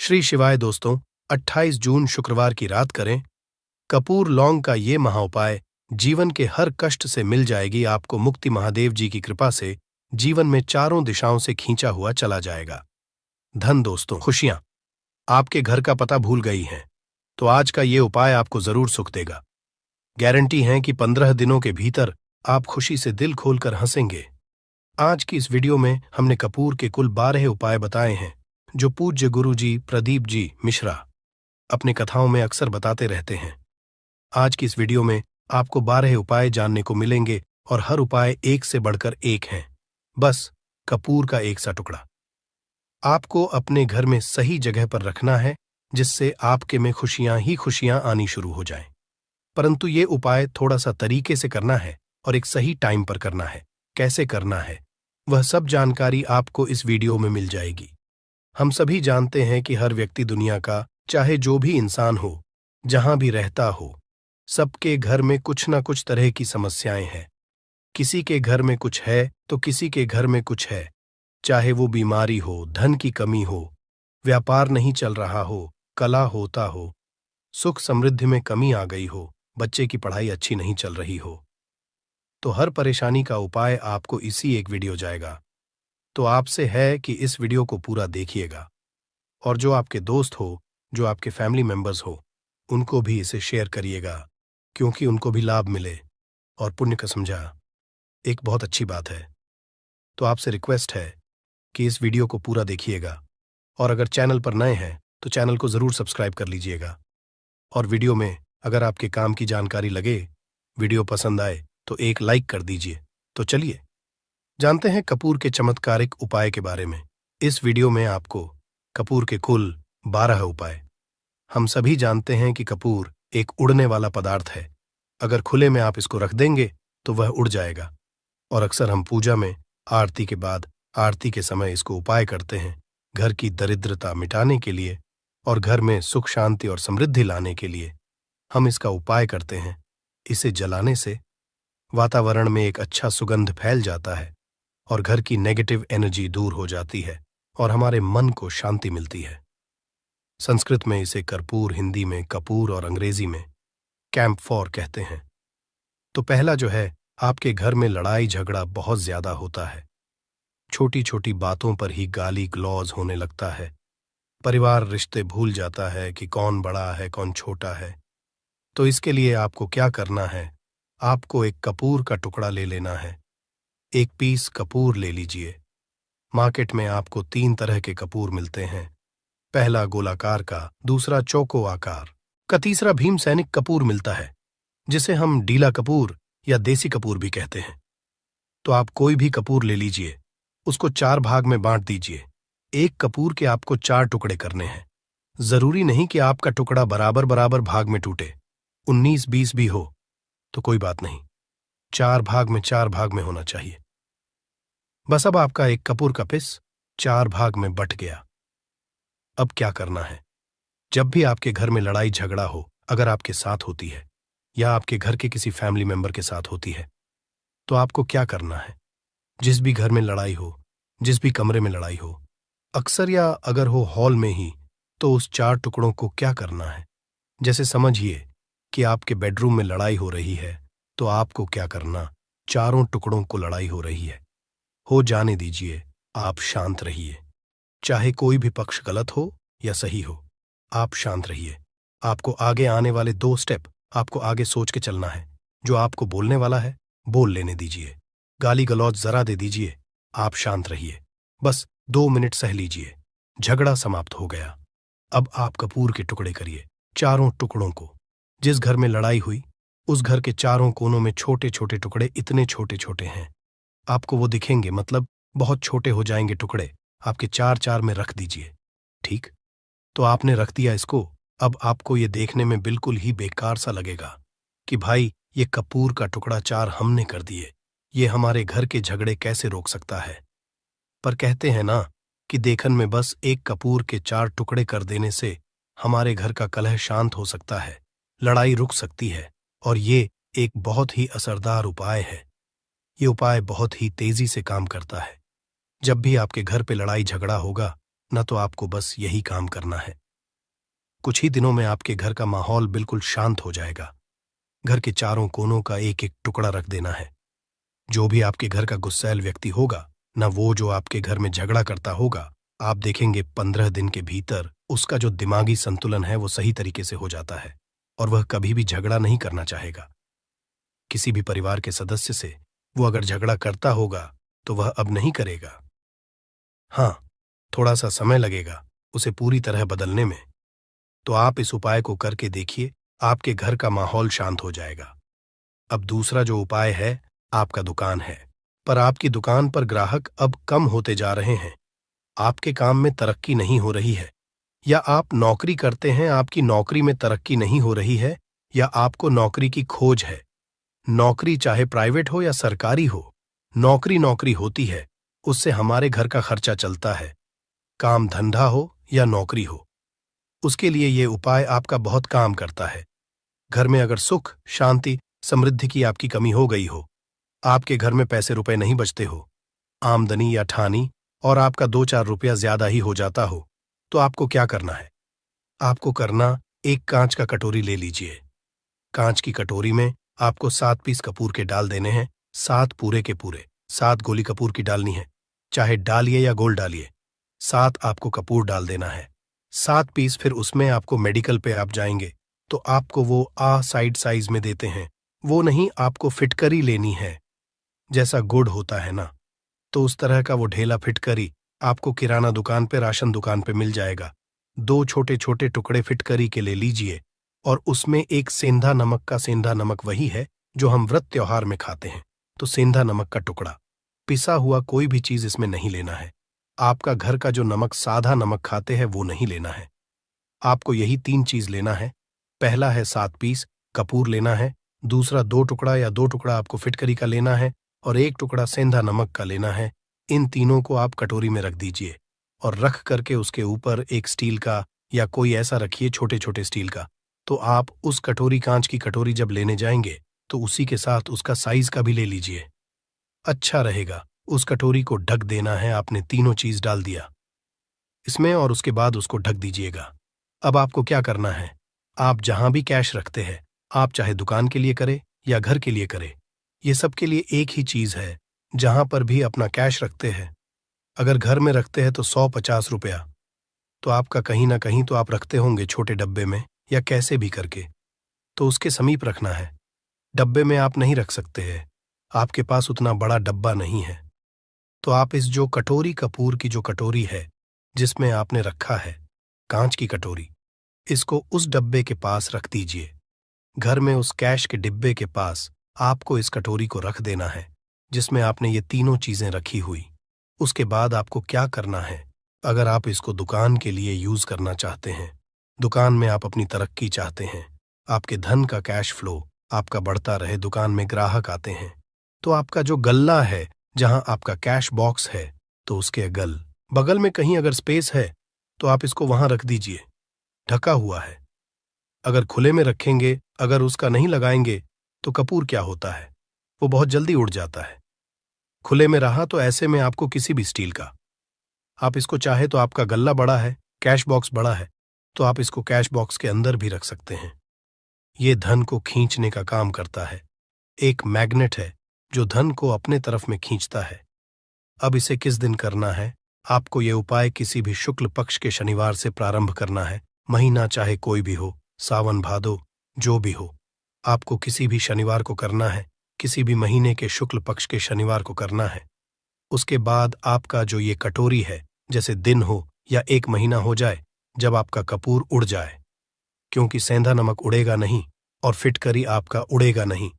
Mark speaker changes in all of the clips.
Speaker 1: श्री शिवाय दोस्तों, 28 जून शुक्रवार की रात करें कपूर लौंग का ये महाउपाय। जीवन के हर कष्ट से मिल जाएगी आपको मुक्ति। महादेव जी की कृपा से जीवन में चारों दिशाओं से खींचा हुआ चला जाएगा। धन दोस्तों, खुशियां आपके घर का पता भूल गई हैं तो आज का ये उपाय आपको जरूर सुख देगा। गारंटी है कि 15 दिनों के भीतर आप खुशी से दिल खोलकर हंसेंगे। आज की इस वीडियो में हमने कपूर के कुल 12 उपाय बताए हैं जो पूज्य गुरु जी प्रदीप जी मिश्रा अपनी कथाओं में अक्सर बताते रहते हैं। आज की इस वीडियो में आपको 12 उपाय जानने को मिलेंगे और हर उपाय एक से बढ़कर एक हैं। बस कपूर का एक सा टुकड़ा आपको अपने घर में सही जगह पर रखना है जिससे आपके में खुशियां ही खुशियां आनी शुरू हो जाएं। परंतु ये उपाय थोड़ा सा तरीके से करना है और एक सही टाइम पर करना है। कैसे करना है वह सब जानकारी आपको इस वीडियो में मिल जाएगी। हम सभी जानते हैं कि हर व्यक्ति दुनिया का, चाहे जो भी इंसान हो, जहां भी रहता हो, सबके घर में कुछ ना कुछ तरह की समस्याएं हैं। किसी के घर में कुछ है तो किसी के घर में कुछ है। चाहे वो बीमारी हो, धन की कमी हो, व्यापार नहीं चल रहा हो, कला होता हो, सुख समृद्धि में कमी आ गई हो, बच्चे की पढ़ाई अच्छी नहीं चल रही हो, तो हर परेशानी का उपाय आपको इसी एक वीडियो जाएगा। तो आपसे है कि इस वीडियो को पूरा देखिएगा और जो आपके दोस्त हो, जो आपके फैमिली मेंबर्स हो, उनको भी इसे शेयर करिएगा क्योंकि उनको भी लाभ मिले और पुण्य का समझा एक बहुत अच्छी बात है। तो आपसे रिक्वेस्ट है कि इस वीडियो को पूरा देखिएगा और अगर चैनल पर नए हैं तो चैनल को जरूर सब्सक्राइब कर लीजिएगा। और वीडियो में अगर आपके काम की जानकारी लगे, वीडियो पसंद आए तो एक लाइक कर दीजिए। तो चलिए जानते हैं कपूर के चमत्कारिक उपाय के बारे में। इस वीडियो में आपको कपूर के कुल 12 उपाय। हम सभी जानते हैं कि कपूर एक उड़ने वाला पदार्थ है। अगर खुले में आप इसको रख देंगे तो वह उड़ जाएगा और अक्सर हम पूजा में आरती के बाद, आरती के समय इसको उपाय करते हैं घर की दरिद्रता मिटाने के लिए और घर में सुख शांति और समृद्धि लाने के लिए हम इसका उपाय करते हैं। इसे जलाने से वातावरण में एक अच्छा सुगंध फैल जाता है और घर की नेगेटिव एनर्जी दूर हो जाती है और हमारे मन को शांति मिलती है। संस्कृत में इसे कर्पूर, हिंदी में कपूर और अंग्रेजी में कैम्फोर कहते हैं। तो पहला जो है, आपके घर में लड़ाई झगड़ा बहुत ज्यादा होता है। छोटी छोटी बातों पर ही गाली गलौज होने लगता है। परिवार रिश्ते भूल जाता है कि कौन बड़ा है कौन छोटा है। तो इसके लिए आपको क्या करना है, आपको एक कपूर का टुकड़ा ले लेना है। एक पीस कपूर ले लीजिए। मार्केट में आपको 3 तरह के कपूर मिलते हैं। पहला गोलाकार का, दूसरा चौको आकार का, तीसरा भीम सैनिक कपूर मिलता है जिसे हम डीला कपूर या देसी कपूर भी कहते हैं। तो आप कोई भी कपूर ले लीजिए, उसको 4 भाग में बांट दीजिए। एक कपूर के आपको 4 टुकड़े करने हैं। जरूरी नहीं कि आपका टुकड़ा बराबर बराबर भाग में टूटे, 19-20 भी हो तो कोई बात नहीं, 4 भाग में होना चाहिए। बस अब आपका एक कपूर का पिस 4 भाग में बट गया। अब क्या करना है, जब भी आपके घर में लड़ाई झगड़ा हो, अगर आपके साथ होती है या आपके घर के किसी फैमिली मेंबर के साथ होती है, तो आपको क्या करना है। जिस भी घर में लड़ाई हो, जिस भी कमरे में लड़ाई हो, अक्सर या अगर हो हॉल में ही, तो उस 4 टुकड़ों को क्या करना है। जैसे समझिए कि आपके बेडरूम में लड़ाई हो रही है, तो आपको क्या करना, चारों टुकड़ों को लड़ाई हो रही है, हो जाने दीजिए, आप शांत रहिए। चाहे कोई भी पक्ष गलत हो या सही हो, आप शांत रहिए। आपको आगे आने वाले 2 स्टेप आपको आगे सोच के चलना है। जो आपको बोलने वाला है बोल लेने दीजिए, गाली गलौज जरा दे दीजिए, आप शांत रहिए। बस 2 मिनट सह लीजिए, झगड़ा समाप्त हो गया। अब आप कपूर के टुकड़े करिए, चारों टुकड़ों को। जिस घर में लड़ाई हुई उस घर के चारों कोनों में छोटे छोटे टुकड़े, इतने छोटे छोटे हैं आपको वो दिखेंगे, मतलब बहुत छोटे हो जाएंगे टुकड़े। आपके 4-4 में रख दीजिए। ठीक, तो आपने रख दिया इसको। अब आपको ये देखने में बिल्कुल ही बेकार सा लगेगा कि भाई ये कपूर का टुकड़ा 4 हमने कर दिए, ये हमारे घर के झगड़े कैसे रोक सकता है। पर कहते हैं ना कि देखन में बस एक कपूर के 4 टुकड़े कर देने से हमारे घर का कलह शांत हो सकता है, लड़ाई रुक सकती है। और ये एक बहुत ही असरदार उपाय है। ये उपाय बहुत ही तेजी से काम करता है। जब भी आपके घर पे लड़ाई झगड़ा होगा, न तो आपको बस यही काम करना है। कुछ ही दिनों में आपके घर का माहौल बिल्कुल शांत हो जाएगा। घर के चारों कोनों का एक एक टुकड़ा रख देना है। जो भी आपके घर का गुस्सैल व्यक्ति होगा, न वो जो आपके घर में झगड़ा करता होगा, आप देखेंगे 15 दिन के भीतर उसका जो दिमागी संतुलन है वो सही तरीके से हो जाता है और वह कभी भी झगड़ा नहीं करना चाहेगा। किसी भी परिवार के सदस्य से वो अगर झगड़ा करता होगा तो वह अब नहीं करेगा। हाँ, थोड़ा सा समय लगेगा उसे पूरी तरह बदलने में। तो आप इस उपाय को करके देखिए, आपके घर का माहौल शांत हो जाएगा। अब दूसरा जो उपाय है, आपका दुकान है, पर आपकी दुकान पर ग्राहक अब कम होते जा रहे हैं। आपके काम में तरक्की नहीं हो रही है, या आप नौकरी करते हैं, आपकी नौकरी में तरक्की नहीं हो रही है, या आपको नौकरी की खोज है। नौकरी चाहे प्राइवेट हो या सरकारी हो, नौकरी नौकरी होती है, उससे हमारे घर का खर्चा चलता है। काम धंधा हो या नौकरी हो, उसके लिए ये उपाय आपका बहुत काम करता है। घर में अगर सुख, शांति, समृद्धि की आपकी कमी हो गई हो, आपके घर में पैसे रुपए नहीं बचते हो, आमदनी या ठानी और आपका 2-4 रुपया ज्यादा ही हो जाता हो, तो आपको क्या करना है? आपको करना, एक कांच का कटोरी ले लीजिए। कांच की कटोरी में आपको 7 पीस कपूर के डाल देने हैं, 7 पूरे के पूरे। 7 गोली कपूर की डालनी है, चाहे डालिए या गोल डालिए। 7 आपको कपूर डाल देना है, 7 पीस। फिर उसमें आपको मेडिकल पे आप जाएंगे तो आपको वो साइड साइज में देते हैं, वो नहीं, आपको फिटकरी लेनी है। जैसा गुड़ होता है ना, तो उस तरह का वो ढेला फिटकरी आपको किराना दुकान पे, राशन दुकान पे मिल जाएगा। 2 छोटे छोटे टुकड़े फिटकरी के ले लीजिए और उसमें एक सेंधा नमक का, सेंधा नमक वही है जो हम व्रत त्योहार में खाते हैं, तो सेंधा नमक का टुकड़ा। पिसा हुआ कोई भी चीज इसमें नहीं लेना है। आपका घर का जो नमक, साधा नमक खाते हैं, वो नहीं लेना है। आपको यही 3 चीज लेना है। पहला है 7 पीस कपूर लेना है, दूसरा 2 टुकड़ा या 2 टुकड़ा आपको फिटकरी का लेना है और 1 टुकड़ा सेंधा नमक का लेना है। इन तीनों को आप कटोरी में रख दीजिए और रख करके उसके ऊपर एक स्टील का या कोई ऐसा रखिए, छोटे छोटे स्टील का। तो आप उस कटोरी, कांच की कटोरी जब लेने जाएंगे तो उसी के साथ उसका साइज का भी ले लीजिए, अच्छा रहेगा। उस कटोरी को ढक देना है, आपने तीनों चीज डाल दिया इसमें और उसके बाद उसको ढक दीजिएगा। अब आपको क्या करना है, आप जहां भी कैश रखते हैं, आप चाहे दुकान के लिए करें या घर के लिए करें, ये सब के लिए एक ही चीज है। जहां पर भी अपना कैश रखते हैं, अगर घर में रखते हैं तो 100-50 रुपया, तो आपका कहीं ना कहीं तो आप रखते होंगे छोटे डब्बे में या कैसे भी करके, तो उसके समीप रखना है। डब्बे में आप नहीं रख सकते हैं, आपके पास उतना बड़ा डब्बा नहीं है, तो आप इस जो कटोरी, कपूर की जो कटोरी है जिसमें आपने रखा है, कांच की कटोरी, इसको उस डब्बे के पास रख दीजिए। घर में उस कैश के डिब्बे के पास आपको इस कटोरी को रख देना है जिसमें आपने ये तीनों चीजें रखी हुई। उसके बाद आपको क्या करना है, अगर आप इसको दुकान के लिए यूज करना चाहते हैं, दुकान में आप अपनी तरक्की चाहते हैं, आपके धन का कैश फ्लो आपका बढ़ता रहे, दुकान में ग्राहक आते हैं, तो आपका जो गल्ला है, जहां आपका कैश बॉक्स है, तो उसके बगल में कहीं अगर स्पेस है तो आप इसको वहां रख दीजिए, ढका हुआ है। अगर खुले में रखेंगे, अगर उसका नहीं लगाएंगे, तो कपूर क्या होता है, वो बहुत जल्दी उड़ जाता है। खुले में रहा तो ऐसे में आपको किसी भी स्टील का, आप इसको चाहे तो, आपका गल्ला बड़ा है, कैश बॉक्स बड़ा है, तो आप इसको कैश बॉक्स के अंदर भी रख सकते हैं। ये धन को खींचने का काम करता है, एक मैग्नेट है जो धन को अपने तरफ में खींचता है। अब इसे किस दिन करना है, आपको ये उपाय किसी भी शुक्ल पक्ष के शनिवार से प्रारंभ करना है। महीना चाहे कोई भी हो, सावन भादो जो भी हो, आपको किसी भी शनिवार को करना है, किसी भी महीने के शुक्ल पक्ष के शनिवार को करना है। उसके बाद आपका जो ये कटोरी है, जैसे दिन हो या 1 महीना हो जाए, जब आपका कपूर उड़ जाए, क्योंकि सेंधा नमक उड़ेगा नहीं और फिटकरी आपका उड़ेगा नहीं,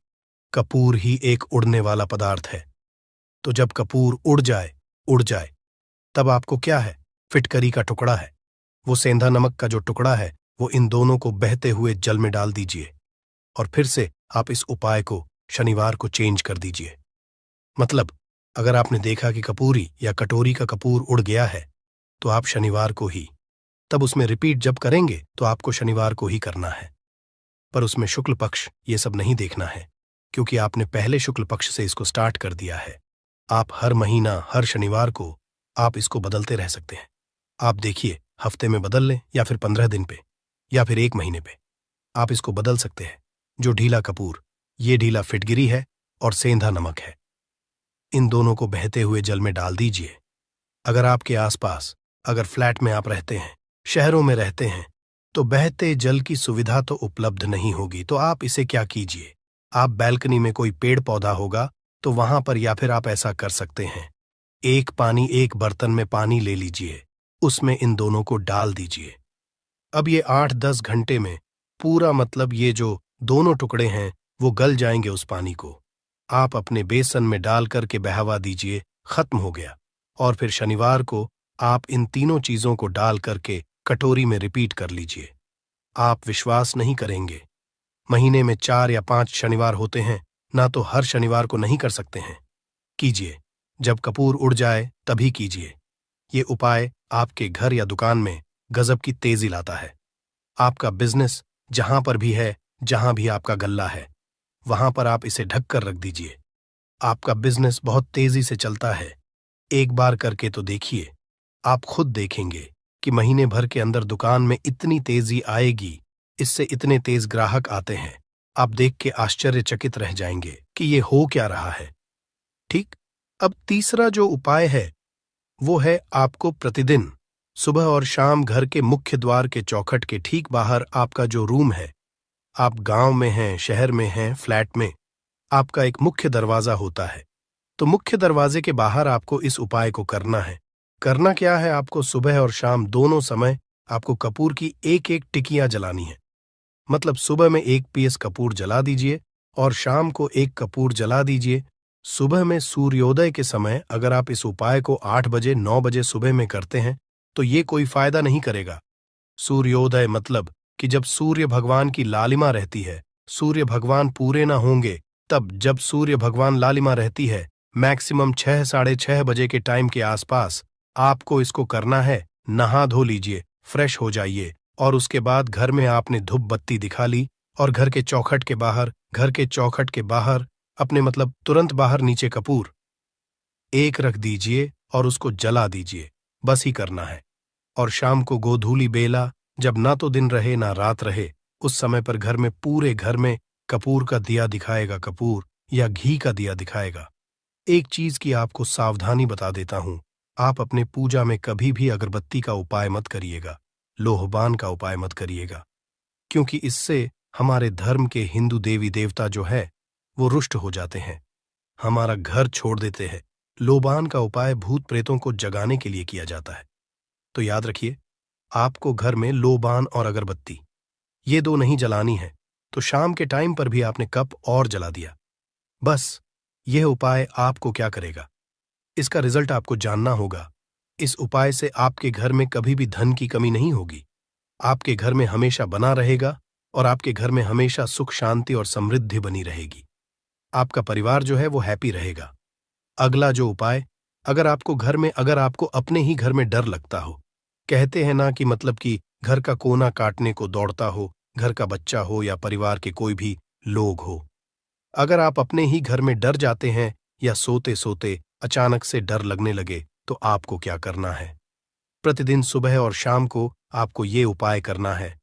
Speaker 1: कपूर ही एक उड़ने वाला पदार्थ है। तो जब कपूर उड़ जाए, तब आपको क्या है, फिटकरी का टुकड़ा है, वो सेंधा नमक का जो टुकड़ा है, वो इन दोनों को बहते हुए जल में डाल दीजिए और फिर से आप इस उपाय को शनिवार को चेंज कर दीजिए। मतलब अगर आपने देखा कि कपूरी या कटोरी का कपूर उड़ गया है, तो आप शनिवार को ही, तब उसमें रिपीट जब करेंगे तो आपको शनिवार को ही करना है। पर उसमें शुक्ल पक्ष ये सब नहीं देखना है, क्योंकि आपने पहले शुक्ल पक्ष से इसको स्टार्ट कर दिया है। आप हर महीना, हर शनिवार को आप इसको बदलते रह सकते हैं। आप देखिए, हफ्ते में बदल लें या फिर 15 दिन पे या फिर 1 महीने पे। आप इसको बदल सकते हैं। जो ढीला कपूर, ये ढीला फिटगिरी है और सेंधा नमक है। इन दोनों को बहते हुए जल में डाल दीजिए। अगर आपके आसपास, अगर फ्लैट में आप रहते हैं, शहरों में रहते हैं, तो बहते जल की सुविधा तो उपलब्ध नहीं होगी, तो आप इसे क्या कीजिए, आप बैल्कनी में कोई पेड़ पौधा होगा तो वहां पर, या फिर आप ऐसा कर सकते हैं, एक बर्तन में पानी ले लीजिए, उसमें इन दोनों को डाल दीजिए। अब ये 8-10 घंटे में पूरा, मतलब ये जो दोनों टुकड़े हैं वो गल जाएंगे उस पानी को। आप अपने बेसन में डाल करके बहवा दीजिए, खत्म हो गया। और फिर शनिवार को आप इन तीनों चीजों को डाल करके कटोरी में रिपीट कर लीजिए। आप विश्वास नहीं करेंगे, महीने में 4 या 5 शनिवार होते हैं, ना तो हर शनिवार को नहीं कर सकते हैं। कीजिए, जब कपूर उड़ जाए तभी कीजिए। ये उपाय आपके घर या दुकान में गजब की तेजी लाता है। आपका बिजनेस जहां पर भी है, जहां भी आपका गल्ला है, वहां पर आप इसे ढक कर रख दीजिए। आपका बिजनेस बहुत तेजी से चलता है। एक बार करके तो देखिए, आप खुद देखेंगे कि महीने भर के अंदर दुकान में इतनी तेजी आएगी, इससे इतने तेज ग्राहक आते हैं, आप देख के आश्चर्यचकित रह जाएंगे कि ये हो क्या रहा है। ठीक। अब तीसरा जो उपाय है वो है, आपको प्रतिदिन सुबह और शाम घर के मुख्य द्वार के चौखट के ठीक बाहर आपका जो रूम है, आप गांव में हैं, शहर में हैं, फ्लैट में, आपका एक मुख्य दरवाजा होता है। तो मुख्य दरवाजे के बाहर आपको इस उपाय को करना है। करना क्या है, आपको सुबह और शाम दोनों समय आपको कपूर की एक एक टिकियां जलानी है। मतलब सुबह में 1 पीस कपूर जला दीजिए और शाम को 1 कपूर जला दीजिए। सुबह में सूर्योदय के समय अगर आप इस उपाय को 8 बजे 9 बजे सुबह में करते हैं तो ये कोई फायदा नहीं करेगा। सूर्योदय मतलब कि जब सूर्य भगवान की लालिमा रहती है, सूर्य भगवान पूरे ना होंगे, तब जब सूर्य भगवान लालिमा रहती है, मैक्सिमम 6 साढ़े 6 बजे के टाइम के आसपास आपको इसको करना है। नहा धो लीजिए, फ्रेश हो जाइए, और उसके बाद घर में आपने धूप बत्ती दिखा ली और घर के चौखट के बाहर अपने, मतलब तुरंत बाहर, नीचे कपूर एक रख दीजिए और उसको जला दीजिए। बस ही करना है। और शाम को गोधूली बेला, जब ना तो दिन रहे ना रात रहे, उस समय पर घर में, पूरे घर में कपूर का दिया दिखाएगा, कपूर या घी का दिया दिखाएगा। एक चीज की आपको सावधानी बता देता हूं, आप अपने पूजा में कभी भी अगरबत्ती का उपाय मत करिएगा, लोहबान का उपाय मत करिएगा, क्योंकि इससे हमारे धर्म के हिंदू देवी देवता जो है वो रुष्ट हो जाते हैं, हमारा घर छोड़ देते हैं। लोबान का उपाय भूत प्रेतों को जगाने के लिए किया जाता है। तो याद रखिए, आपको घर में लोबान और अगरबत्ती ये 2 नहीं जलानी है, तो शाम के टाइम पर भी आपने कप और जला दिया। बस यह उपाय आपको क्या करेगा, इसका रिजल्ट आपको जानना होगा। इस उपाय से आपके घर में कभी भी धन की कमी नहीं होगी, आपके घर में हमेशा बना रहेगा और आपके घर में हमेशा सुख शांति और समृद्धि बनी रहेगी। आपका परिवार जो है वो हैप्पी रहेगा। अगला जो उपाय, अगर आपको अपने ही घर में डर लगता हो, कहते हैं ना कि मतलब कि घर का कोना काटने को दौड़ता हो, घर का बच्चा हो या परिवार के कोई भी लोग हो, अगर आप अपने ही घर में डर जाते हैं या सोते सोते अचानक से डर लगने लगे, तो आपको क्या करना है, प्रतिदिन सुबह और शाम को आपको ये उपाय करना है।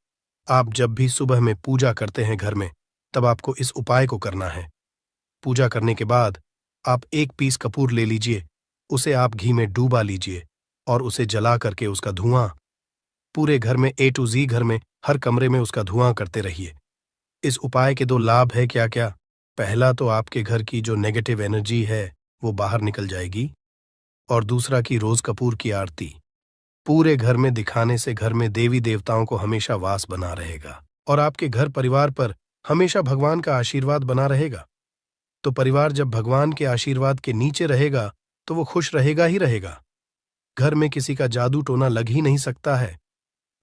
Speaker 1: आप जब भी सुबह में पूजा करते हैं घर में, तब आपको इस उपाय को करना है। पूजा करने के बाद आप 1 पीस कपूर ले लीजिए, उसे आप घी में डूबा लीजिए और उसे जला करके उसका धुआं पूरे घर में, A to Z घर में, हर कमरे में उसका धुआं करते रहिए। इस उपाय के 2 लाभ है क्या क्या। पहला तो आपके घर की जो नेगेटिव एनर्जी है वो बाहर निकल जाएगी, और दूसरा कि रोज कपूर की आरती पूरे घर में दिखाने से घर में देवी देवताओं को हमेशा वास बना रहेगा और आपके घर परिवार पर हमेशा भगवान का आशीर्वाद बना रहेगा। तो परिवार जब भगवान के आशीर्वाद के नीचे रहेगा तो वो खुश रहेगा ही रहेगा। घर में किसी का जादू टोना लग ही नहीं सकता है।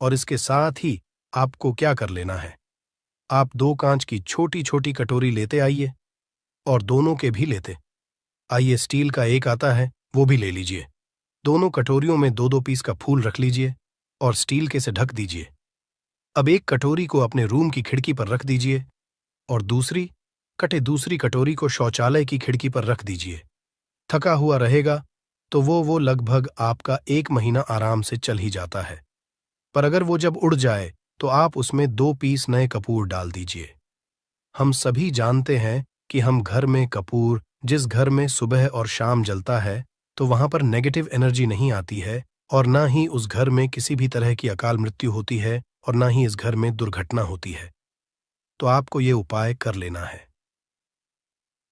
Speaker 1: और इसके साथ ही आपको क्या कर लेना है, आप 2 कांच की छोटी छोटी कटोरी लेते आइए, और दोनों के भी लेते आइए, स्टील का एक आता है वो भी ले लीजिए। दोनों कटोरियों में 2-2 पीस का फूल रख लीजिए और स्टील के से ढक दीजिए। अब एक कटोरी को अपने रूम की खिड़की पर रख दीजिए और दूसरी कटोरी को शौचालय की खिड़की पर रख दीजिए। थका हुआ रहेगा तो वो लगभग आपका 1 महीना आराम से चल ही जाता है। पर अगर वो जब उड़ जाए तो आप उसमें 2 पीस नए कपूर डाल दीजिए। हम सभी जानते हैं कि हम घर में कपूर, जिस घर में सुबह और शाम जलता है, तो वहां पर नेगेटिव एनर्जी नहीं आती है, और ना ही उस घर में किसी भी तरह की अकाल मृत्यु होती है, और ना ही इस घर में दुर्घटना होती है। तो आपको ये उपाय कर लेना है।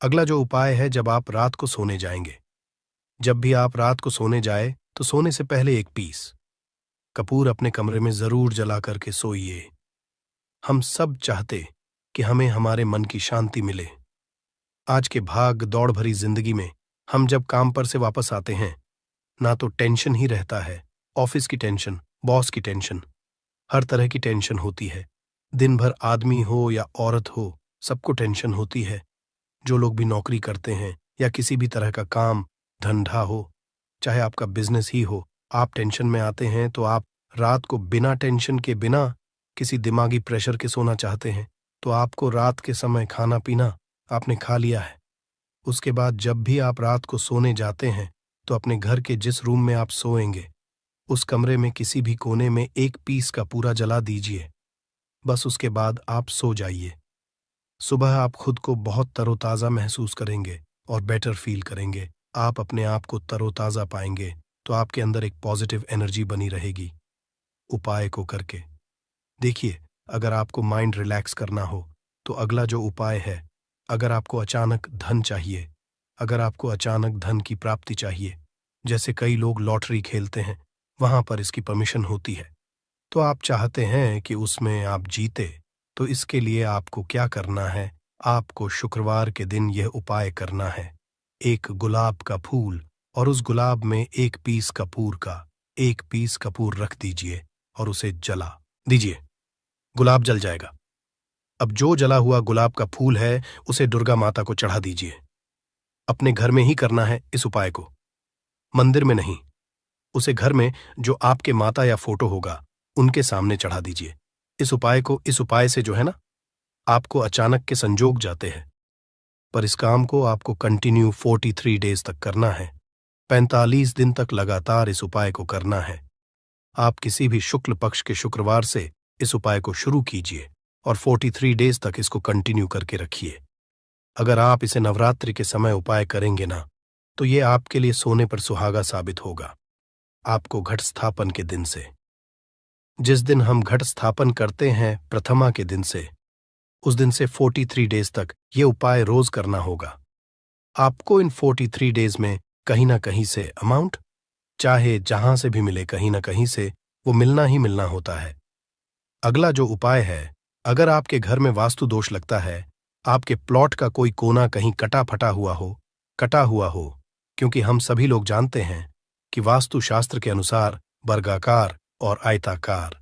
Speaker 1: अगला जो उपाय है, जब आप रात को सोने जाएंगे, जब भी आप रात को सोने जाए तो सोने से पहले 1 पीस कपूर अपने कमरे में जरूर जला करके सोइए। हम सब चाहते कि हमें हमारे मन की शांति मिले। आज के भाग दौड़ भरी जिंदगी में हम जब काम पर से वापस आते हैं, ना तो टेंशन ही रहता है, ऑफिस की टेंशन, बॉस की टेंशन, हर तरह की टेंशन होती है। दिन भर आदमी हो या औरत हो, सबको टेंशन होती है। जो लोग भी नौकरी करते हैं या किसी भी तरह का काम धंधा हो, चाहे आपका बिजनेस ही हो, आप टेंशन में आते हैं तो आप रात को बिना टेंशन के, बिना किसी दिमागी प्रेशर के सोना चाहते हैं। तो आपको रात के समय खाना पीना आपने खा लिया है। उसके बाद जब भी आप रात को सोने जाते हैं तो अपने घर के जिस रूम में आप सोएंगे, उस कमरे में किसी भी कोने में 1 पीस का पूरा जला दीजिए। बस उसके बाद आप सो जाइए। सुबह आप खुद को बहुत तरोताज़ा महसूस करेंगे और बेटर फील करेंगे। आप अपने आप को तरोताज़ा पाएंगे, तो आपके अंदर एक पॉजिटिव एनर्जी बनी रहेगी। उपाय को करके देखिए। अगर आपको माइंड रिलैक्स करना हो तो अगला जो उपाय है, अगर आपको अचानक धन चाहिए, अगर आपको अचानक धन की प्राप्ति चाहिए, जैसे कई लोग लॉटरी खेलते हैं, वहां पर इसकी परमिशन होती है, तो आप चाहते हैं कि उसमें आप जीते, तो इसके लिए आपको क्या करना है? आपको शुक्रवार के दिन यह उपाय करना है। एक गुलाब का फूल और उस गुलाब में 1 पीस कपूर रख दीजिए और उसे जला दीजिए। गुलाब जल जाएगा। अब जो जला हुआ गुलाब का फूल है, उसे दुर्गा माता को चढ़ा दीजिए। अपने घर में ही करना है इस उपाय को, मंदिर में नहीं। उसे घर में जो आपके माता या फोटो होगा, उनके सामने चढ़ा दीजिए। इस उपाय से जो है ना, आपको अचानक के संजोग जाते हैं। पर इस काम को आपको कंटिन्यू 43 डेज तक करना है। 45 दिन तक लगातार इस उपाय को करना है। आप किसी भी शुक्ल पक्ष के शुक्रवार से इस उपाय को शुरू कीजिए और 43 डेज तक इसको कंटिन्यू करके रखिए। अगर आप इसे नवरात्रि के समय उपाय करेंगे ना, तो ये आपके लिए सोने पर सुहागा साबित होगा। आपको घट स्थापन के दिन से, जिस दिन हम घट स्थापन करते हैं प्रथमा के दिन से, उस दिन से 43 डेज तक ये उपाय रोज करना होगा। आपको इन 43 डेज में कहीं ना कहीं से अमाउंट, चाहे जहां से भी मिले, कहीं ना कहीं से वो मिलना ही मिलना होता है। अगला जो उपाय है, अगर आपके घर में वास्तु दोष लगता है, आपके प्लॉट का कोई कोना कहीं कटा हुआ हो, क्योंकि हम सभी लोग जानते हैं कि वास्तु शास्त्र के अनुसार वर्गाकार और आयताकार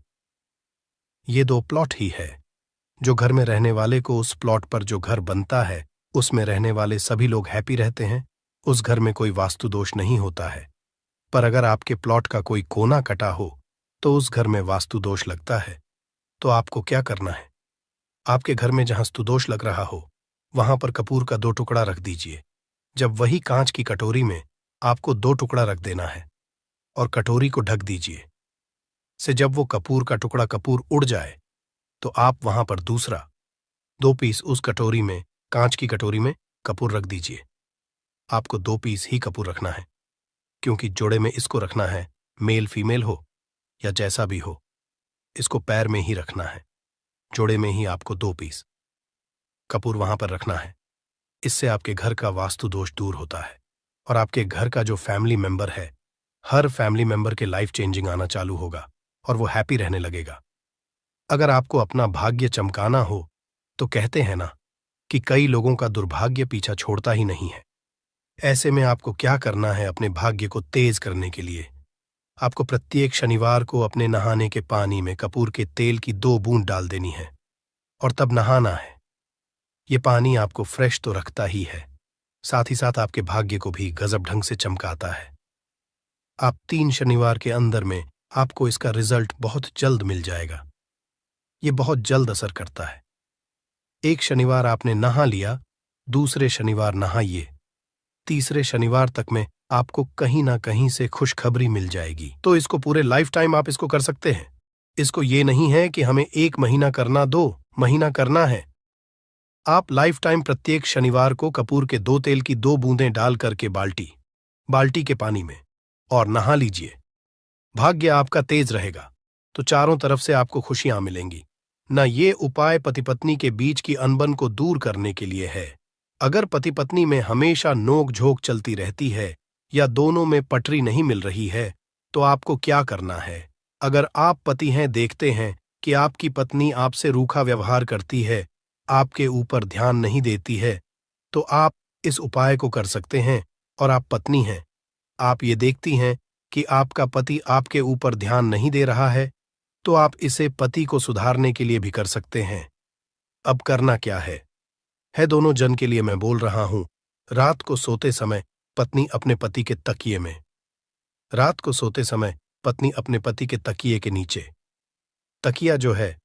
Speaker 1: ये 2 प्लॉट ही है। जो घर में रहने वाले को, उस प्लॉट पर जो घर बनता है, उसमें रहने वाले सभी लोग हैप्पी रहते हैं, उस घर में कोई वास्तु दोष नहीं होता है। पर अगर आपके प्लॉट का कोई कोना कटा हो तो उस घर में वास्तु दोष लगता है। तो आपको क्या करना है? आपके घर में जहां स्तुदोष लग रहा हो, वहां पर कपूर का 2 टुकड़ा रख दीजिए। जब वही कांच की कटोरी में आपको 2 टुकड़ा रख देना है और कटोरी को ढक दीजिए। से जब वो कपूर का टुकड़ा कपूर उड़ जाए, तो आप वहां पर दूसरा 2 पीस उस कटोरी में, कांच की कटोरी में कपूर रख दीजिए। आपको 2 पीस ही कपूर रखना है, क्योंकि जोड़े में इसको रखना है, मेल फीमेल हो या जैसा भी हो, इसको पैर में ही रखना है। जोड़े में ही आपको 2 पीस कपूर वहां पर रखना है। इससे आपके घर का वास्तु दोष दूर होता है और आपके घर का जो फैमिली मेंबर है, हर फैमिली मेंबर के लाइफ चेंजिंग आना चालू होगा और वो हैप्पी रहने लगेगा। अगर आपको अपना भाग्य चमकाना हो, तो कहते हैं ना कि कई लोगों का दुर्भाग्य पीछा छोड़ता ही नहीं है। ऐसे में आपको क्या करना है? अपने भाग्य को तेज करने के लिए आपको प्रत्येक शनिवार को अपने नहाने के पानी में कपूर के तेल की 2 बूंद डाल देनी है और तब नहाना है। ये पानी आपको फ्रेश तो रखता ही है, साथ ही साथ आपके भाग्य को भी गजब ढंग से चमकाता है। आप 3 शनिवार के अंदर में आपको इसका रिजल्ट बहुत जल्द मिल जाएगा। ये बहुत जल्द असर करता है। एक शनिवार आपने नहा लिया, दूसरे शनिवार नहाइए, तीसरे शनिवार तक में आपको कहीं ना कहीं से खुशखबरी मिल जाएगी। तो इसको पूरे लाइफ टाइम आप इसको कर सकते हैं। इसको ये नहीं है कि हमें 1 महीना करना, 2 महीना करना है। आप लाइफ टाइम प्रत्येक शनिवार को कपूर के 2 तेल की 2 बूंदें डाल करके बाल्टी के पानी में और नहा लीजिए। भाग्य आपका तेज रहेगा तो चारों तरफ से आपको खुशियां मिलेंगी। न ये उपाय पति पत्नी के बीच की अनबन को दूर करने के लिए है। अगर पति पत्नी में हमेशा नोक झोंक चलती रहती है या दोनों में पटरी नहीं मिल रही है तो आपको क्या करना है? अगर आप पति हैं, देखते हैं कि आपकी पत्नी आपसे रूखा व्यवहार करती है, आपके ऊपर ध्यान नहीं देती है, तो आप इस उपाय को कर सकते हैं। और आप पत्नी हैं, आप ये देखती हैं कि आपका पति आपके ऊपर ध्यान नहीं दे रहा है, तो आप इसे पति को सुधारने के लिए भी कर सकते हैं। अब करना क्या है दोनों जन के लिए मैं बोल रहा हूं। रात को सोते समय पत्नी अपने पति के तकिए में, रात को सोते समय पत्नी अपने पति के तकिए के नीचे, तकिया जो है,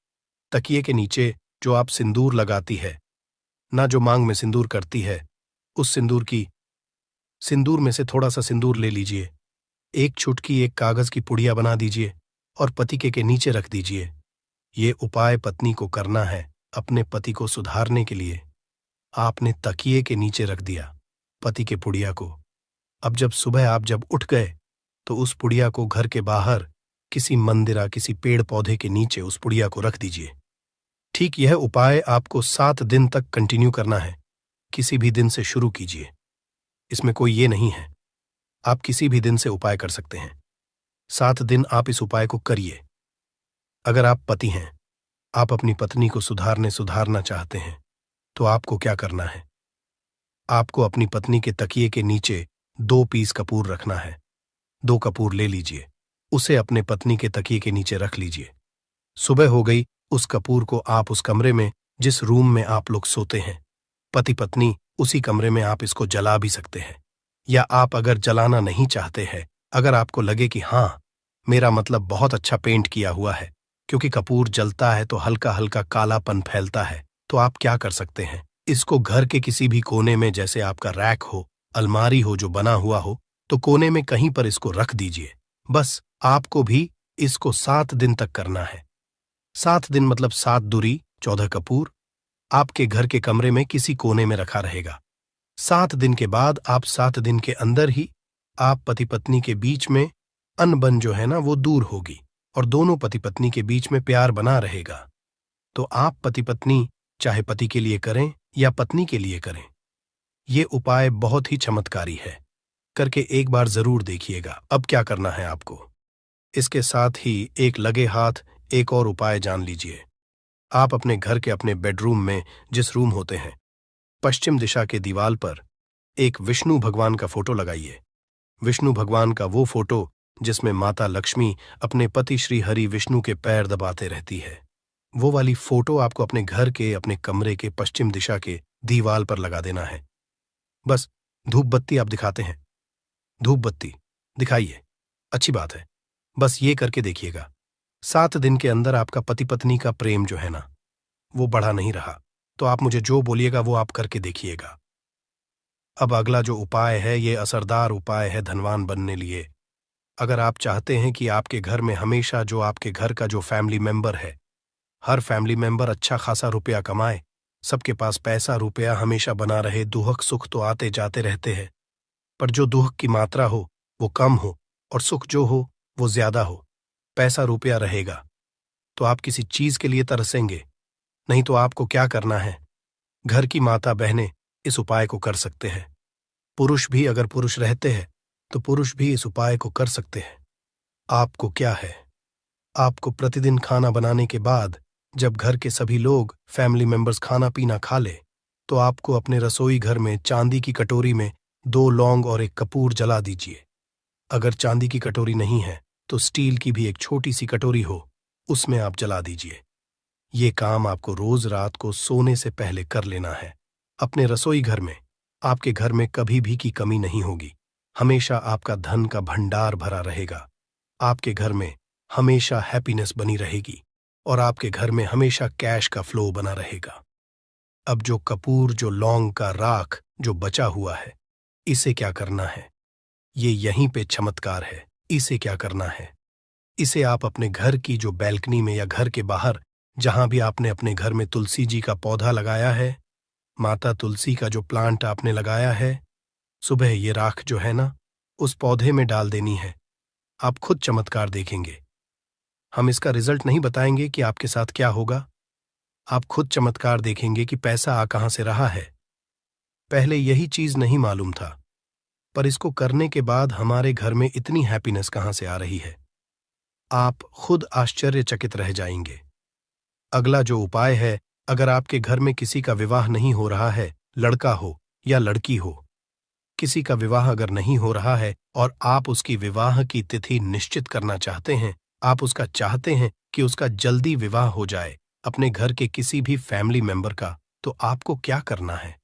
Speaker 1: तकिए के नीचे जो आप सिंदूर लगाती है ना, जो मांग में सिंदूर करती है, उस सिंदूर में से थोड़ा सा सिंदूर ले लीजिए, एक चुटकी एक कागज की पुड़िया बना दीजिए और पति के नीचे रख दीजिए। ये उपाय पत्नी को करना है अपने पति को सुधारने के लिए। आपने तकिए के नीचे रख दिया पति के पुड़िया को। अब जब सुबह आप जब उठ गए तो उस पुड़िया को घर के बाहर किसी मंदिरा, किसी पेड़ पौधे के नीचे उस पुड़िया को रख दीजिए। ठीक यह उपाय आपको 7 दिन तक कंटिन्यू करना है। किसी भी दिन से शुरू कीजिए, इसमें कोई ये नहीं है, आप किसी भी दिन से उपाय कर सकते हैं। 7 दिन आप इस उपाय को करिए। अगर आप पति हैं, आप अपनी पत्नी को सुधारना चाहते हैं, तो आपको क्या करना है? आपको अपनी पत्नी के तकिए के नीचे 2 पीस कपूर रखना है। 2 कपूर ले लीजिए, उसे अपने पत्नी के तकिए के नीचे रख लीजिए। सुबह हो गई, उस कपूर को आप उस कमरे में, जिस रूम में आप लोग सोते हैं, पति पत्नी, उसी कमरे में आप इसको जला भी सकते हैं। या आप अगर जलाना नहीं चाहते हैं, अगर आपको लगे कि हाँ, मेरा मतलब बहुत अच्छा पेंट किया हुआ है, क्योंकि कपूर जलता है तो हल्का हल्का कालापन फैलता है, तो आप क्या कर सकते हैं? इसको घर के किसी भी कोने में, जैसे आपका रैक हो, अलमारी हो जो बना हुआ हो, तो कोने में कहीं पर इसको रख दीजिए। बस आपको भी इसको 7 दिन तक करना है। 7 दिन मतलब 7 दूरी 14 कपूर आपके घर के कमरे में किसी कोने में रखा रहेगा। 7 दिन के बाद, आप 7 दिन के अंदर ही आप पति पत्नी के बीच में अनबन जो है ना, वो दूर होगी और दोनों पति पत्नी के बीच में प्यार बना रहेगा। तो आप पति पत्नी चाहे पति के लिए करें या पत्नी के लिए करें, ये उपाय बहुत ही चमत्कारी है। करके एक बार जरूर देखिएगा। अब क्या करना है आपको? इसके साथ ही एक लगे हाथ एक और उपाय जान लीजिए। आप अपने घर के अपने बेडरूम में, जिस रूम होते हैं, पश्चिम दिशा के दीवार पर एक विष्णु भगवान का फोटो लगाइए। विष्णु भगवान का वो फोटो जिसमें माता लक्ष्मी अपने पति श्री हरि विष्णु के पैर दबाते रहती है, वो वाली फोटो आपको अपने घर के, अपने कमरे के पश्चिम दिशा के दीवार पर लगा देना है। बस धूप बत्ती आप दिखाते हैं, धूप बत्ती दिखाइए, अच्छी बात है, बस ये करके देखिएगा। 7 दिन के अंदर आपका पति पत्नी का प्रेम जो है ना, वो बढ़ा नहीं रहा, तो आप मुझे जो बोलिएगा वो आप करके देखिएगा। अब अगला जो उपाय है, ये असरदार उपाय है धनवान बनने लिए। अगर आप चाहते हैं कि आपके घर में हमेशा जो आपके घर का जो फैमिली मेंबर है, हर फैमिली मेंबर अच्छा खासा रुपया कमाए, सबके पास पैसा रुपया हमेशा बना रहे, दुख सुख तो आते जाते रहते हैं, पर जो दुख की मात्रा हो वो कम हो और सुख जो हो वो ज्यादा हो, पैसा रुपया रहेगा, तो आप किसी चीज के लिए तरसेंगे। नहीं तो आपको क्या करना है, घर की माता बहनें इस उपाय को कर सकते हैं। पुरुष भी, अगर पुरुष रहते हैं तो पुरुष भी इस उपाय को कर सकते हैं। आपको क्या है, आपको प्रतिदिन खाना बनाने के बाद जब घर के सभी लोग, फैमिली मेंबर्स खाना पीना खा ले, तो आपको अपने रसोई घर में चांदी की कटोरी में 2 लौंग और 1 कपूर जला दीजिए। अगर चांदी की कटोरी नहीं है तो स्टील की भी एक छोटी सी कटोरी हो, उसमें आप जला दीजिए। ये काम आपको रोज रात को सोने से पहले कर लेना है। अपने रसोई घर में, आपके घर में कभी भी की कमी नहीं होगी, हमेशा आपका धन का भंडार भरा रहेगा, आपके घर में हमेशा हैप्पीनेस बनी रहेगी और आपके घर में हमेशा कैश का फ्लो बना रहेगा। अब जो कपूर, जो लौंग का राख जो बचा हुआ है, इसे क्या करना है? ये यहीं पे चमत्कार है। इसे क्या करना है? इसे आप अपने घर की जो बैल्कनी में या घर के बाहर जहां भी आपने अपने घर में तुलसी जी का पौधा लगाया है, माता तुलसी का जो प्लांट आपने लगाया है, सुबह ये राख जो है ना, उस पौधे में डाल देनी है। आप खुद चमत्कार देखेंगे। हम इसका रिजल्ट नहीं बताएंगे कि आपके साथ क्या होगा। आप खुद चमत्कार देखेंगे कि पैसा आ कहां से रहा है। पहले यही चीज नहीं मालूम था, पर इसको करने के बाद हमारे घर में इतनी हैप्पीनेस कहां से आ रही है, आप खुद आश्चर्यचकित रह जाएंगे। अगला जो उपाय है, अगर आपके घर में किसी का विवाह नहीं हो रहा है, लड़का हो या लड़की हो, किसी का विवाह अगर नहीं हो रहा है और आप उसकी विवाह की तिथि निश्चित करना चाहते हैं, आप उसका चाहते हैं कि उसका जल्दी विवाह हो जाए अपने घर के किसी भी फैमिली मेंबर का, तो आपको क्या करना है?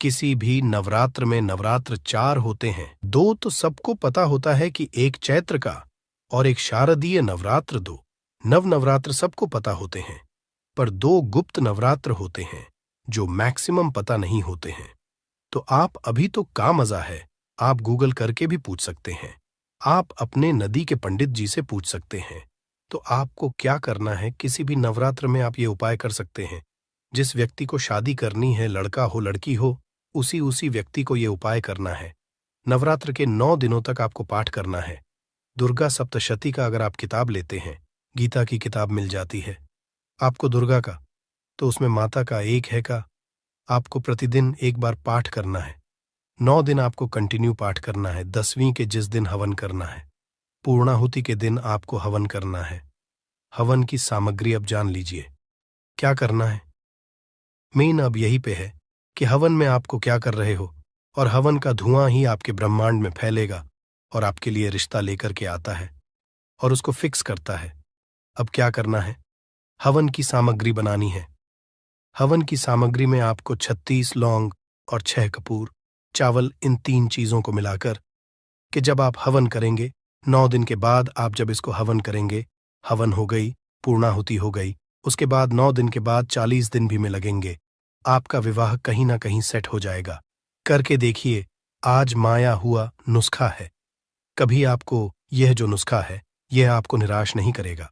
Speaker 1: किसी भी नवरात्र में नवरात्र 4 होते हैं। 2 तो सबको पता होता है कि एक चैत्र का और एक शारदीय नवरात्र 2 नवरात्र सबको पता होते हैं, पर 2 गुप्त नवरात्र होते हैं जो मैक्सिमम पता नहीं होते हैं। तो आप अभी तो का मजा है, आप गूगल करके भी पूछ सकते हैं, आप अपने नदी के पंडित जी से पूछ सकते हैं। तो आपको क्या करना है, किसी भी नवरात्र में आप ये उपाय कर सकते हैं। जिस व्यक्ति को शादी करनी है, लड़का हो लड़की हो, उसी व्यक्ति को ये उपाय करना है। नवरात्र के 9 दिनों तक आपको पाठ करना है। दुर्गा सप्तशती का अगर आप किताब लेते हैं, गीता की किताब मिल जाती है आपको दुर्गा का, तो उसमें माता का एक है का आपको प्रतिदिन एक बार पाठ करना है। 9 दिन आपको कंटिन्यू पाठ करना है। 10वीं के जिस दिन हवन करना है, पूर्णाहुति के दिन आपको हवन करना है। हवन की सामग्री अब जान लीजिए क्या करना है। मेन अब यही पे है कि हवन में आपको क्या कर रहे हो, और हवन का धुआं ही आपके ब्रह्मांड में फैलेगा और आपके लिए रिश्ता लेकर के आता है और उसको फिक्स करता है। अब क्या करना है, हवन की सामग्री बनानी है। हवन की सामग्री में आपको 36 लौंग और 6 कपूर, चावल, इन 3 चीजों को मिलाकर कि जब आप हवन करेंगे 9 दिन के बाद आप जब इसको हवन करेंगे, हवन हो गई, पूर्णाहुति हो गई, उसके बाद 9 दिन के बाद 40 दिन भी में लगेंगे, आपका विवाह कहीं ना कहीं सेट हो जाएगा। करके देखिए, आज माया हुआ नुस्खा है। कभी आपको यह जो नुस्खा है यह आपको निराश नहीं करेगा।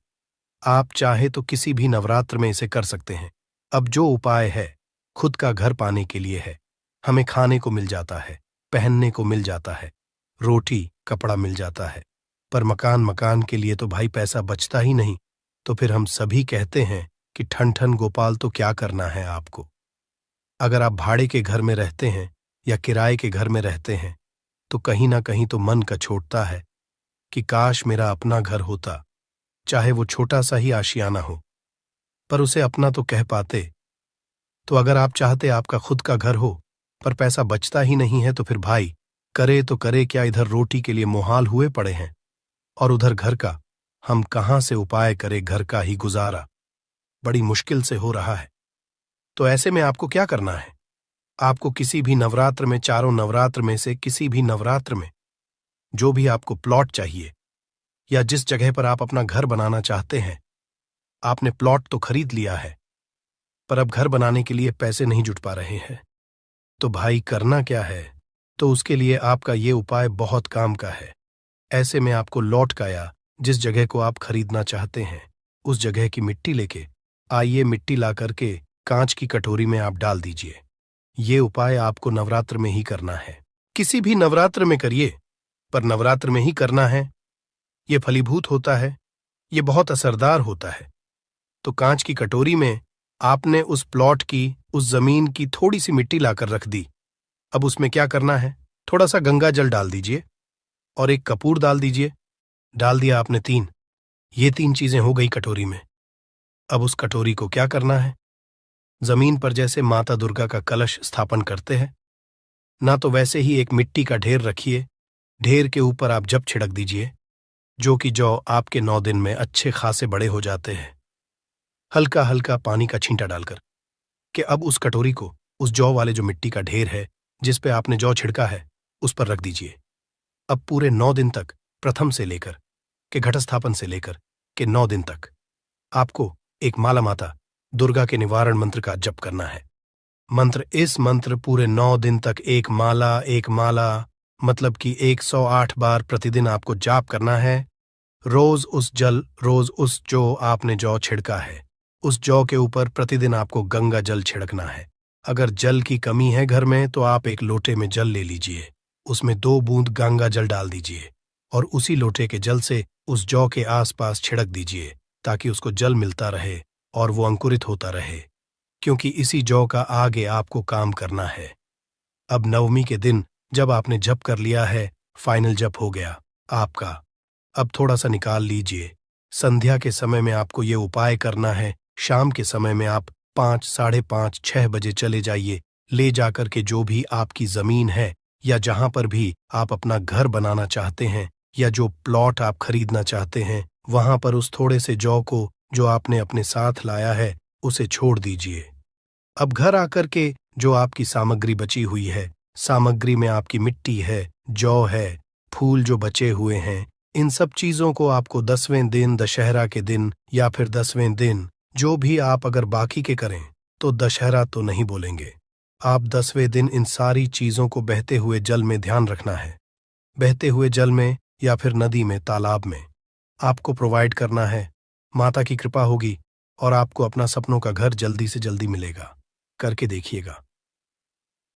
Speaker 1: आप चाहे तो किसी भी नवरात्र में इसे कर सकते हैं। अब जो उपाय है खुद का घर पाने के लिए है। हमें खाने को मिल जाता है, पहनने को मिल जाता है, रोटी कपड़ा मिल जाता है, पर मकान के लिए तो भाई पैसा बचता ही नहीं। तो फिर हम सभी कहते हैं कि ठन ठन गोपाल, तो क्या करना है आपको? अगर आप भाड़े के घर में रहते हैं या किराए के घर में रहते हैं, तो कहीं ना कहीं तो मन कछोटता है कि काश मेरा अपना घर होता, चाहे वो छोटा सा ही आशियाना हो, पर उसे अपना तो कह पाते। तो अगर आप चाहते आपका खुद का घर हो पर पैसा बचता ही नहीं है, तो फिर भाई करे तो करे क्या, इधर रोटी के लिए मुहाल हुए पड़े हैं और उधर घर का हम कहां से उपाय करें। घर का ही गुजारा बड़ी मुश्किल से हो रहा है। तो ऐसे में आपको क्या करना है, आपको किसी भी नवरात्र में, चारों नवरात्र में से किसी भी नवरात्र में जो भी आपको प्लॉट चाहिए या जिस जगह पर आप अपना घर बनाना चाहते हैं, आपने प्लॉट तो खरीद लिया है पर अब घर बनाने के लिए पैसे नहीं जुट पा रहे हैं, तो भाई करना क्या है? तो उसके लिए आपका ये उपाय बहुत काम का है। ऐसे में आपको लौट का या जिस जगह को आप खरीदना चाहते हैं उस जगह की मिट्टी लेके आइए, मिट्टी ला करके कांच की कटोरी में आप डाल दीजिए। ये उपाय आपको नवरात्र में ही करना है। किसी भी नवरात्र में करिए, पर नवरात्र में ही करना है। ये फलीभूत होता है, ये बहुत असरदार होता है। तो कांच की कटोरी में आपने उस प्लॉट की, उस जमीन की थोड़ी सी मिट्टी लाकर रख दी। अब उसमें क्या करना है, थोड़ा सा गंगा जल डाल दीजिए और एक कपूर डाल दीजिए। डाल दिया आपने 3, ये 3 चीजें हो गई कटोरी में। अब उस कटोरी को क्या करना है, जमीन पर जैसे माता दुर्गा का कलश स्थापन करते हैं ना, तो वैसे ही एक मिट्टी का ढेर रखिए। ढेर के ऊपर आप जब छिड़क दीजिए, जो कि जौ आपके 9 दिन में अच्छे खासे बड़े हो जाते हैं, हल्का हल्का पानी का छींटा डालकर कि अब उस कटोरी को उस जौ वाले जो मिट्टी का ढेर है जिस पे आपने जौ छिड़का है उस पर रख दीजिए। अब पूरे 9 दिन तक, प्रथम से लेकर के घटस्थापन से लेकर के 9 दिन तक आपको एक माला माता दुर्गा के निवारण मंत्र का जप करना है। इस मंत्र पूरे 9 दिन तक एक माला मतलब कि 108 बार प्रतिदिन आपको जाप करना है। रोज उस जो आपने जौ छिड़का है उस जौ के ऊपर प्रतिदिन आपको गंगा जल छिड़कना है। अगर जल की कमी है घर में तो आप एक लोटे में जल ले लीजिए, उसमें 2 बूंद गंगा जल डाल दीजिए और उसी लोटे के जल से उस जौ के आसपास छिड़क दीजिए ताकि उसको जल मिलता रहे और वो अंकुरित होता रहे, क्योंकि इसी जौ का आगे आपको काम करना है। अब नवमी के दिन जब आपने जप कर लिया है, फाइनल जप हो गया आपका, अब थोड़ा सा निकाल लीजिए। संध्या के समय में आपको ये उपाय करना है। शाम के समय में आप 5, साढ़े 5, 6 बजे चले जाइए, ले जाकर के जो भी आपकी जमीन है या जहां पर भी आप अपना घर बनाना चाहते हैं या जो प्लॉट आप खरीदना चाहते हैं, वहां पर उस थोड़े से जौ को जो आपने अपने साथ लाया है उसे छोड़ दीजिए। अब घर आकर के जो आपकी सामग्री बची हुई है, सामग्री में आपकी मिट्टी है, जौ है, फूल जो बचे हुए हैं, इन सब चीजों को आपको 10वें दिन, दशहरा के दिन या फिर 10वें दिन जो भी आप अगर बाकी के करें तो दशहरा तो नहीं बोलेंगे। आप 10वें दिन इन सारी चीजों को बहते हुए जल में ध्यान रखना है। बहते हुए जल में या फिर नदी में, तालाब में आपको प्रोवाइड करना है। माता की कृपा होगी और आपको अपना सपनों का घर जल्दी से जल्दी मिलेगा। करके देखिएगा।